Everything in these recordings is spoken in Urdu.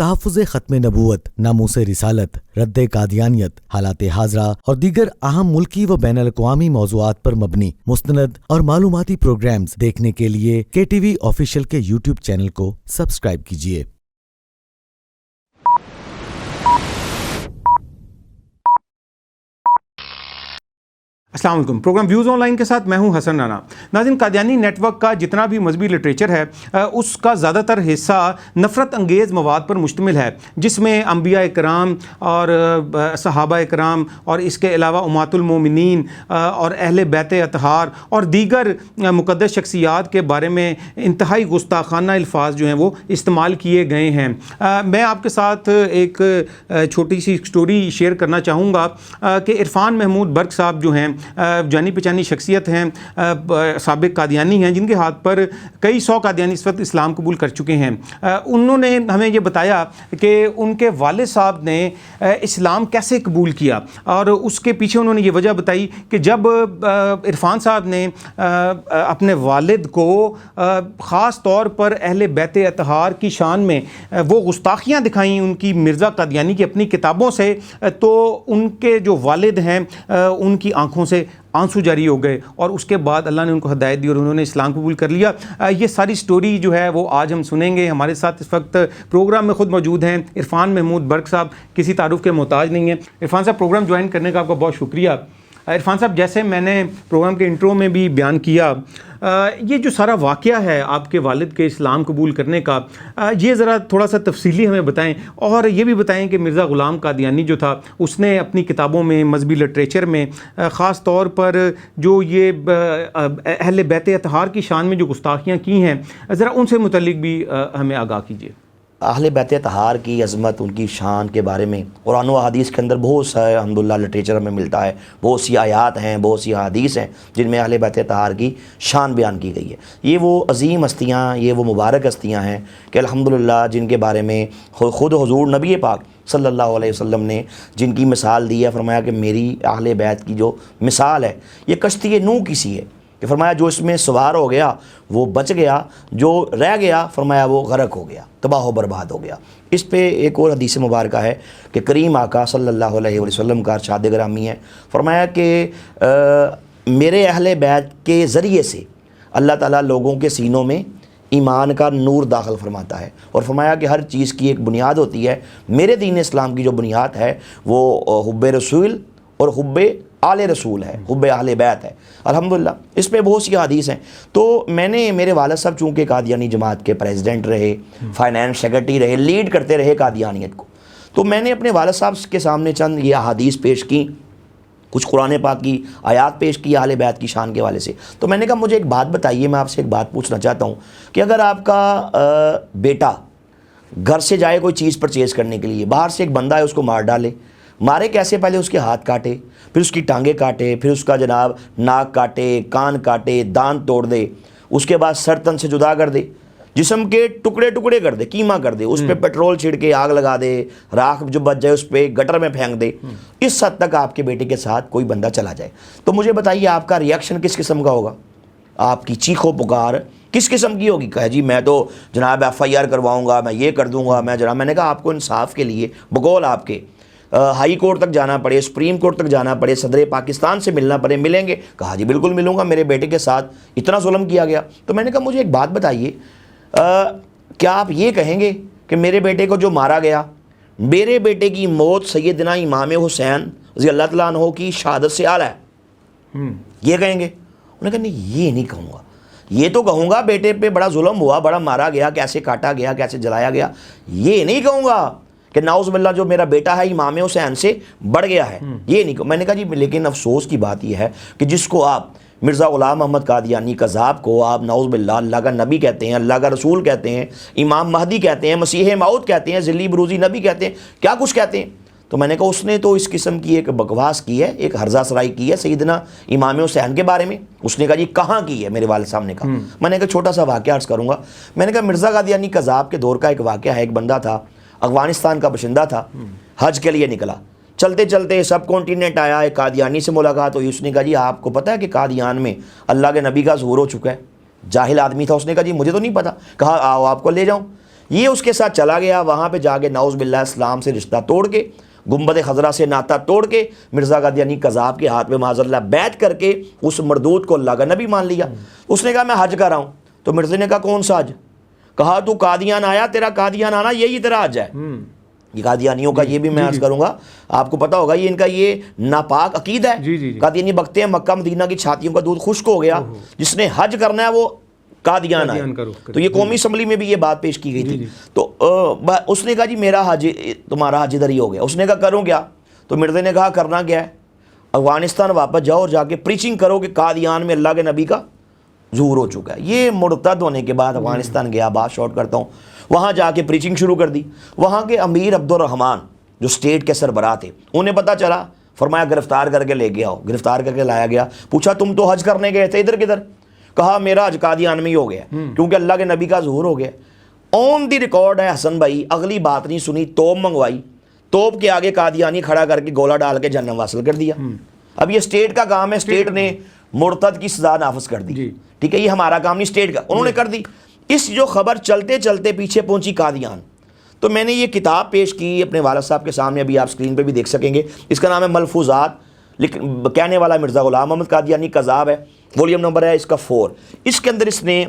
تحفظ ختم نبوت، ناموس رسالت، رد قادیانیت، حالات حاضرہ اور دیگر اہم ملکی و بین الاقوامی موضوعات پر مبنی مستند اور معلوماتی پروگرامز دیکھنے کے لیے کے ٹی وی آفیشیل کے یوٹیوب چینل کو سبسکرائب کیجیے۔ السلام علیکم۔ پروگرام ویوز آن لائن کے ساتھ میں ہوں حسن رانا۔ ناظرین، قادیانی نیٹ ورک کا جتنا بھی مذہبی لٹریچر ہے اس کا زیادہ تر حصہ نفرت انگیز مواد پر مشتمل ہے، جس میں انبیاء کرام اور صحابہ کرام اور اس کے علاوہ امہات المومنین اور اہل بیت اطہار اور دیگر مقدس شخصیات کے بارے میں انتہائی گستاخانہ الفاظ جو ہیں وہ استعمال کیے گئے ہیں۔ میں آپ کے ساتھ ایک چھوٹی سی سٹوری شیئر کرنا چاہوں گا کہ عرفان محمود برق صاحب جو ہیں جانی پہچانی شخصیت ہیں، سابق قادیانی ہیں، جن کے ہاتھ پر کئی سو قادیانی اس وقت اسلام قبول کر چکے ہیں۔ انہوں نے ہمیں یہ بتایا کہ ان کے والد صاحب نے اسلام کیسے قبول کیا، اور اس کے پیچھے انہوں نے یہ وجہ بتائی کہ جب عرفان صاحب نے اپنے والد کو خاص طور پر اہل بیت اطہار کی شان میں وہ گستاخیاں دکھائیں ان کی مرزا قادیانی کی اپنی کتابوں سے، تو ان کے جو والد ہیں ان کی آنکھوں سے آنسو جاری ہو گئے، اور اس کے بعد اللہ نے ان کو ہدایت دی اور انہوں نے اسلام قبول کر لیا۔ یہ ساری سٹوری جو ہے وہ آج ہم سنیں گے۔ ہمارے ساتھ اس وقت پروگرام میں خود موجود ہیں عرفان محمود برق صاحب، کسی تعارف کے محتاج نہیں ہیں۔ عرفان صاحب، پروگرام جوائن کرنے کا آپ کا بہت شکریہ۔ عرفان صاحب، جیسے میں نے پروگرام کے انٹرو میں بھی بیان کیا، یہ جو سارا واقعہ ہے آپ کے والد کے اسلام قبول کرنے کا، یہ ذرا تھوڑا سا تفصیلی ہمیں بتائیں، اور یہ بھی بتائیں کہ مرزا غلام قادیانی جو تھا اس نے اپنی کتابوں میں، مذہبی لٹریچر میں خاص طور پر جو یہ اہل بیت اطہار کی شان میں جو گستاخیاں کی ہیں، ذرا ان سے متعلق بھی ہمیں آگاہ کیجیے۔ اہل بیت اطہار کی عظمت، ان کی شان کے بارے میں قرآن و احادیث کے اندر بہت سا الحمدللہ لٹریچر ہمیں ملتا ہے، بہت سی آیات ہیں، بہت سی احادیث ہیں جن میں اہل بیت اطہار کی شان بیان کی گئی ہے۔ یہ وہ عظیم ہستیاں، یہ وہ مبارک ہستیاں ہیں کہ الحمدللہ جن کے بارے میں خود حضور نبی پاک صلی اللہ علیہ وسلم نے جن کی مثال دی ہے، فرمایا کہ میری اہل بیت کی جو مثال ہے یہ کشتی نوح کی سی ہے، کہ فرمایا جو اس میں سوار ہو گیا وہ بچ گیا، جو رہ گیا فرمایا وہ غرق ہو گیا، تباہ و برباد ہو گیا۔ اس پہ ایک اور حدیث مبارکہ ہے کہ کریم آقا صلی اللہ علیہ وسلم کا ارشاد گرامی ہے، فرمایا کہ میرے اہل بیت کے ذریعے سے اللہ تعالیٰ لوگوں کے سینوں میں ایمان کا نور داخل فرماتا ہے، اور فرمایا کہ ہر چیز کی ایک بنیاد ہوتی ہے، میرے دین اسلام کی جو بنیاد ہے وہ حب رسول اور حب آل رسول ہے، حب اہل بیت ہے۔ الحمدللہ اس پہ بہت سی حدیث ہیں۔ تو میں نے، میرے والد صاحب چونکہ قادیانی جماعت کے پریزیڈنٹ رہے، فائنانس سیکرٹری رہے، لیڈ کرتے رہے قادیانیت کو، تو میں نے اپنے والد صاحب کے سامنے چند یہ احادیث پیش کی، کچھ قرآن پاک کی آیات پیش کی اہل بیت کی شان کے حوالے سے۔ تو میں نے کہا مجھے ایک بات بتائیے، میں آپ سے ایک بات پوچھنا چاہتا ہوں کہ اگر آپ کا بیٹا گھر سے جائے کوئی چیز پرچیز کرنے کے لیے، باہر سے ایک بندہ ہے اس کو مار ڈالے، مارے کیسے؟ پہلے اس کے ہاتھ کاٹے، پھر اس کی ٹانگیں کاٹے، پھر اس کا جناب ناک کاٹے، کان کاٹے، دانت توڑ دے، اس کے بعد سر تن سے جدا کر دے، جسم کے ٹکڑے ٹکڑے کر دے، کیما کر دے، اس پہ پیٹرول چھڑک کے آگ لگا دے، راکھ جو بچ جائے اس پہ گٹر میں پھینک دے، اس حد تک آپ کے بیٹے کے ساتھ کوئی بندہ چلا جائے، تو مجھے بتائیے آپ کا ریئیکشن کس قسم کا ہوگا؟ آپ کی چیخ و پکار کس قسم کی ہوگی؟ کہے جی میں تو جناب ایف آئی آر کرواؤں گا، میں یہ کر دوں گا، میں جناب، میں نے کہا آپ کو انصاف کے لیے بقول آپ کے ہائی کورٹ تک جانا پڑے، سپریم کورٹ تک جانا پڑے، صدر پاکستان سے ملنا پڑے، ملیں گے؟ کہا جی بالکل ملوں گا، میرے بیٹے کے ساتھ اتنا ظلم کیا گیا۔ تو میں نے کہا مجھے ایک بات بتائیے، کیا آپ یہ کہیں گے کہ میرے بیٹے کو جو مارا گیا، میرے بیٹے کی موت سیدنا امام حسین رضی اللہ تعالیٰ عنہ کی شہادت سے اعلیٰ ہے، یہ کہیں گے؟ انہوں نے کہا نہیں، یہ نہیں کہوں گا، یہ تو کہوں گا بیٹے پہ بڑا ظلم ہوا، بڑا مارا گیا، کیسے کاٹا گیا، کیسے جلایا گیا، یہ نہیں کہوں گا کہ نعوذ باللہ جو میرا بیٹا ہے امام حسین سے بڑھ گیا ہے، یہ نہیں کہوں۔ میں نے کہا جی لیکن افسوس کی بات یہ ہے کہ جس کو آپ مرزا غلام محمد قادیانی قذاب کو آپ نعوذ باللہ اللہ کا نبی کہتے ہیں، اللہ کا رسول کہتے ہیں، امام مہدی کہتے ہیں، مسیح موعود کہتے ہیں، ذلی بروزی نبی کہتے ہیں، کیا کچھ کہتے ہیں، تو میں نے کہا اس نے تو اس قسم کی ایک بکواس کی ہے، ایک ہرزہ سرائی کی ہے سیدنا امام حسین کے بارے میں۔ اس نے کہا جی کہاں کی ہے؟ میرے والد صاحب نے کہا، میں نے کہا چھوٹا سا واقعہ عرض کروں گا۔ میں نے کہا مرزا قادیانی قذاب کے دور کا ایک واقعہ ہے، ایک بندہ تھا، افغانستان کا باشندہ تھا، حج کے لیے نکلا، چلتے چلتے سب کانٹیننٹ آیا، ایک قادیانی سے ملاقات ہوئی، اس نے کہا جی آپ کو پتہ ہے کہ قادیان میں اللہ کے نبی کا ظہور ہو چکا ہے؟ جاہل آدمی تھا، اس نے کہا جی مجھے تو نہیں پتا۔ کہا آؤ آپ کو لے جاؤں۔ یہ اس کے ساتھ چلا گیا, وہاں پہ جا کے نعوذ باللہ اسلام سے رشتہ توڑ کے, گنبد خضرا سے ناطہ توڑ کے مرزا قادیانی قذاب کے ہاتھ میں معاذ اللہ بیعت کر کے اس مردود کو اللہ کا نبی مان لیا. اس نے کہا میں حج کر رہا ہوں. تو مرزا نے کہا کون سا حج؟ کہا تو قادیان آیا, تیرا قادیان آنا یہی تیرا حج ہے. یہ قادیانیوں کا یہ بھی میں عرض کروں گا, آپ کو پتا ہوگا یہ ان کا یہ ناپاک عقیدہ ہے. قادیانی بکتے ہیں مکہ مدینہ کی چھاتیوں کا دودھ خشک ہو گیا, جس نے حج کرنا ہے وہ قادیان آئے. تو یہ قومی اسمبلی میں بھی یہ بات پیش کی گئی تھی. تو اس نے کہا جی میرا حج, تمہارا حج ادھر ہی ہو گیا. اس نے کہا کروں کیا؟ تو مرزا نے کہا کرنا کیا ہے, افغانستان واپس جاؤ اور جا کے پریچنگ کرو کہ قادیان میں اللہ کے نبی کا ظہور ہو چکا ہے. یہ مرتد ہونے کے بعد افغانستان گیا, بات شارٹ کرتا ہوں, وہاں جا کے پریچنگ شروع کر دی. وہاں کے امیر عبدالرحمان جو اسٹیٹ کے سربراہ تھے, انہیں پتہ چلا, فرمایا گرفتار کر کے لے کے آؤ. گرفتار کر کے لایا گیا. پوچھا تم تو حج کرنے گئے تھے, ادھر کدھر؟ کہا میرا حج قادیان میں ہی ہو گیا کیونکہ اللہ کے نبی کا ظہور ہو گیا. آن دی ریکارڈ ہے حسن بھائی, اگلی بات نہیں سنی, توپ منگوائی, توپ کے آگے قادیانی کھڑا کر کے گولہ ڈال کے جہنم واصل کر دیا. اب یہ اسٹیٹ کا کام ہے, اسٹیٹ نے مرتد کی سزا نافذ کر دی. ٹھیک ہے, یہ ہمارا کام نہیں, اسٹیٹ کا, انہوں نے کر دی. اس جو خبر چلتے چلتے پیچھے پہنچی قادیان. تو میں نے یہ کتاب پیش کی اپنے والد صاحب کے سامنے, ابھی آپ اسکرین پہ بھی دیکھ سکیں گے. اس کا نام ہے ملفوظات, کہنے والا مرزا غلام محمد قادیانی قذاب ہے, ولیوم نمبر ہے اس کا 4. اس کے اندر اس نے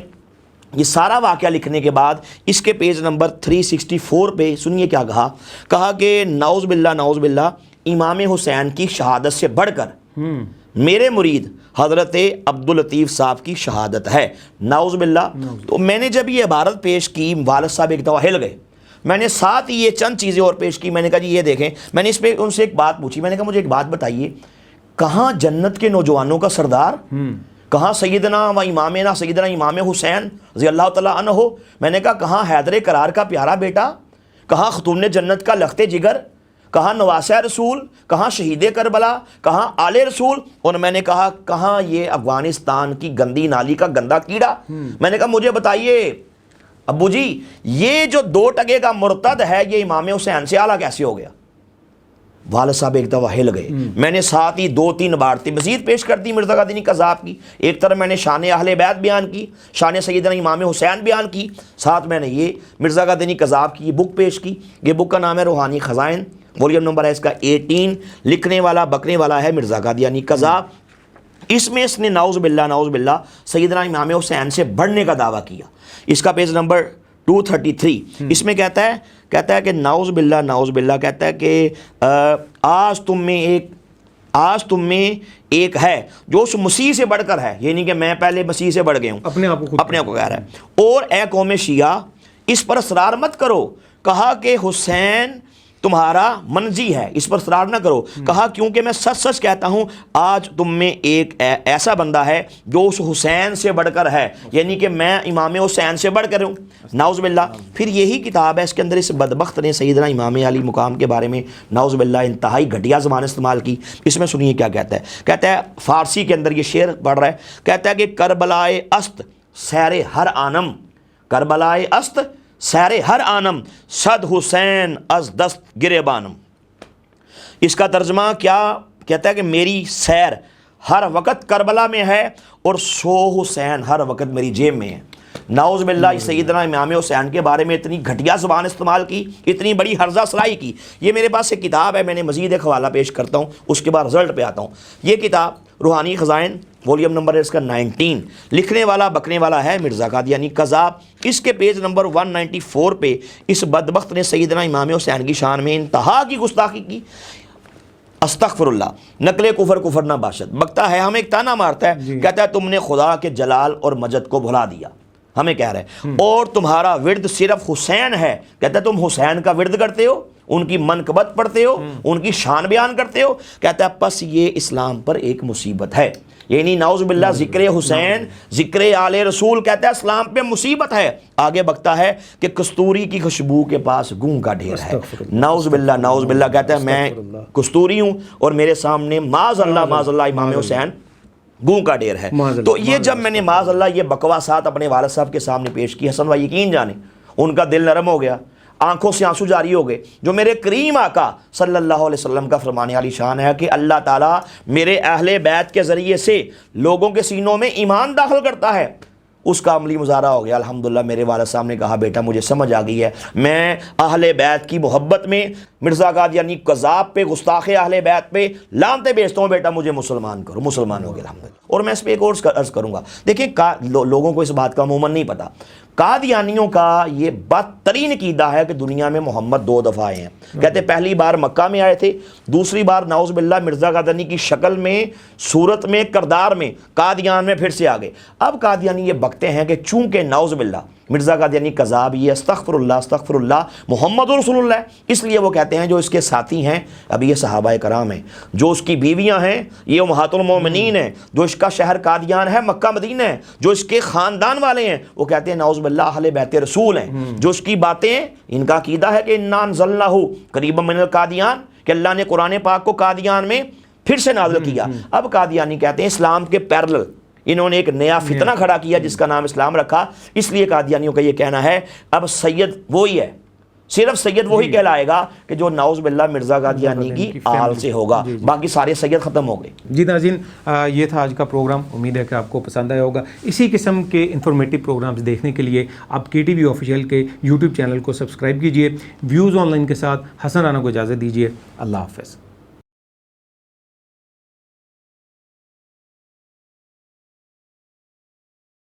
یہ سارا واقعہ لکھنے کے بعد اس کے پیج نمبر 364 پہ سنیے کیا کہا. کہا کہ نعوذ باللہ امام حسین کی شہادت سے بڑھ کر میرے مرید حضرت عبداللطیف صاحب کی شہادت ہے. نعوذ باللہ. تو میں نے جب یہ عبارت پیش کی, والد صاحب ایک دفعہ ہل گئے. میں نے ساتھ ہی یہ چند چیزیں اور پیش کی. میں نے کہا جی یہ دیکھیں, میں نے اس پہ ان سے ایک بات پوچھی. میں نے کہا مجھے ایک بات بتائیے, کہاں جنت کے نوجوانوں کا سردار, کہاں سیدنا و امامنا سیدنا امام حسین رضی اللہ تعالیٰ عنہ ہو. میں نے کہا کہاں حیدر کرار کا پیارا بیٹا, کہاں خاتون جنت کا لخت جگر, کہاں نواسہ رسول, کہاں شہید کربلا, کہاں آل رسول. اور میں نے کہا کہاں یہ افغانستان کی گندی نالی کا گندا کیڑا. میں نے کہا مجھے بتائیے ابو جی, یہ جو 2 ٹکے کا مرتد ہے یہ امام حسین سے اعلیٰ کیسے ہو گیا؟ والد صاحب ایک دفعہ ہل گئے. میں نے ساتھ ہی 2-3 عبارتیں مزید پیش کر دی مرزا قادیانی قذاب کی. ایک طرف میں نے شان اہل بیت بیان کی, شان سیدنا امام حسین بیان کی, ساتھ میں نے یہ مرزا قادیانی قذاب کی یہ بک پیش کی. یہ بک کا نام ہے روحانی خزائن, ولیوم نمبر ہے اس کا 18. لکھنے والا بکنے والا ہے مرزا قادیانی قذاب. اس میں اس نے نعوذ باللہ سیدنا امام حسین سے بڑھنے کا دعویٰ کیا. اس کا پیج نمبر 233. اس میں کہتا ہے کہ نعوذ باللہ کہتا ہے کہ آج تم میں ایک ہے جو اس مسیح سے بڑھ کر ہے. یہ نہیں کہ میں پہلے مسیح سے بڑھ گیا ہوں, اپنے آپ کو کہہ رہا ہے. اور اے قوم شیعہ اس پر اصرار مت کرو. کہا کہ حسین تمہارا منجی ہے, اس پر اصرار نہ کرو. کہا کیونکہ میں سچ سچ کہتا ہوں آج تم میں ایک ایسا بندہ ہے جو اس حسین سے بڑھ کر ہے, یعنی کہ میں امام حسین سے بڑھ کر ہوں. نعوذ باللہ. پھر یہی کتاب ہے, اس کے اندر اس بدبخت نے سیدنا امام علی مقام کے بارے میں نعوذ باللہ انتہائی گھٹیا زبان استعمال کی. اس میں سنیے کیا کہتا ہے. کہتا ہے فارسی کے اندر یہ شعر پڑھ رہا ہے. کہتا ہے کہ کربلائے است سیر ہر آنم, کربلائے است سیر ہر آنم صد حسین از دست گریبانم. اس کا ترجمہ کیا کہتا ہے کہ میری سیر ہر وقت کربلا میں ہے اور 100 حسین ہر وقت میری جیب میں ہے. نعوذ باللہ. سیدنا امام حسین کے بارے میں اتنی گھٹیا زبان استعمال کی, اتنی بڑی ہرزہ سرائی کی. یہ میرے پاس ایک کتاب ہے, میں نے مزید ایک حوالہ پیش کرتا ہوں, اس کے بعد رزلٹ پہ آتا ہوں. یہ کتاب روحانی خزائن ولیوم نمبر ہے اس کا 19. لکھنے والا بکنے والا ہے مرزا قادیانی قذاب. اس کے پیج نمبر 194 پہ اس بدبخت نے سیدنا امام حسین کی شان میں انتہا کی گستاخی کی. استغفر اللہ. نقل کفر نہ باشد. بکتا ہے ہمیں ایک تانا مارتا ہے, کہتا ہے تم نے خدا کے جلال اور مجد کو بھلا دیا. ہمیں کہہ رہے ہیں اور تمہارا ورد صرف حسین ہے. کہتا ہے تم حسین کا ورد کرتے ہو, ان کی منقبت پڑھتے ہو, ان کی شان بیان کرتے ہو. کہتا ہے پس یہ اسلام پر ایک مصیبت ہے. یعنی نعوذ باللہ ذکر حسین, ذکر آل رسول کہتا ہے اسلام پہ مصیبت ہے. آگے بکتا ہے کہ کستوری کی خوشبو کے پاس گوں کا ڈھیر ہے. نعوذ باللہ کہتا ہے میں کستوری ہوں اور میرے سامنے معاذ اللہ امام حسین گوں کا ڈیر ہے. تو یہ جب میں نے معاذ اللہ یہ بکواسات اپنے والد صاحب کے سامنے پیش کی, حسن بھائی یقین جانے ان کا دل نرم ہو گیا, آنکھوں سے آنسو جاری ہو گئے. جو میرے کریم آقا صلی اللہ علیہ وسلم کا فرمانے والی شان ہے کہ اللہ تعالیٰ میرے اہل بیت کے ذریعے سے لوگوں کے سینوں میں ایمان داخل کرتا ہے. اس کا عملی مظاہرہ ہو گیا. الحمدللہ میرے والد صاحب نے کہا بیٹا مجھے سمجھ آ گئی ہے, میں اہل بیت کی محبت میں مرزا قادیانی کذاب پہ, گستاخ اہل بیت پہ لعنتیں بیچتا ہوں, بیٹا مجھے مسلمان کرو. مسلمان ہو گئے الحمدللہ. اور میں اس پہ ایک اور عرض کروں گا, دیکھیں لوگوں کو اس بات کا عموماً نہیں پتا, قادیانیوں کا یہ بدترین عقیدہ ہے کہ دنیا میں محمد 2 دفعہ آئے ہیں. کہتے پہلی بار مکہ میں آئے تھے, دوسری بار نعوذ باللہ مرزا قادیانی کی شکل میں, صورت میں, کردار میں قادیان میں پھر سے آ گئے. اب قادیانی یہ بکتے ہیں کہ چونکہ نعوذ باللہ مرزا قادیانی کذاب, یہ استغفر اللہ محمد رسول اللہ ہے, اس لیے وہ کہتے ہیں جو اس کے ساتھی ہیں ابھی یہ صحابہ کرام ہیں, جو اس کی بیویاں ہیں یہ امہات المومنین ہیں, جو اس کا شہر قادیان ہے مکہ مدینہ ہے, جو اس کے خاندان والے ہیں وہ کہتے ہیں نعوذ باللہ اہل بیت رسول ہیں. جو اس کی باتیں, ان کا عقیدہ ہے کہ انا انزلناہ قریبا من القادیان, کہ اللہ نے قرآن پاک کو قادیان میں پھر سے نازل کیا. اب قادیانی کہتے ہیں اسلام کے پیرلل انہوں نے ایک نیا فتنہ کھڑا کیا جس کا نام اسلام رکھا, اس لیے قادیانیوں کا یہ کہنا ہے اب سید وہی ہے, صرف سید وہی کہلائے گا کہ جو نعوذ باللہ مرزا قادیانی کی آل سے ہوگا, باقی سارے سید ختم ہو گئے. جی ناظرین, یہ تھا آج کا پروگرام, امید ہے کہ آپ کو پسند آیا ہوگا. اسی قسم کے انفارمیٹیو پروگرامز دیکھنے کے لیے آپ KTV آفیشیل کے یوٹیوب چینل کو سبسکرائب کیجئے. ویوز آن لائن کے ساتھ حسن رانا کو اجازت دیجیے. اللہ حافظ.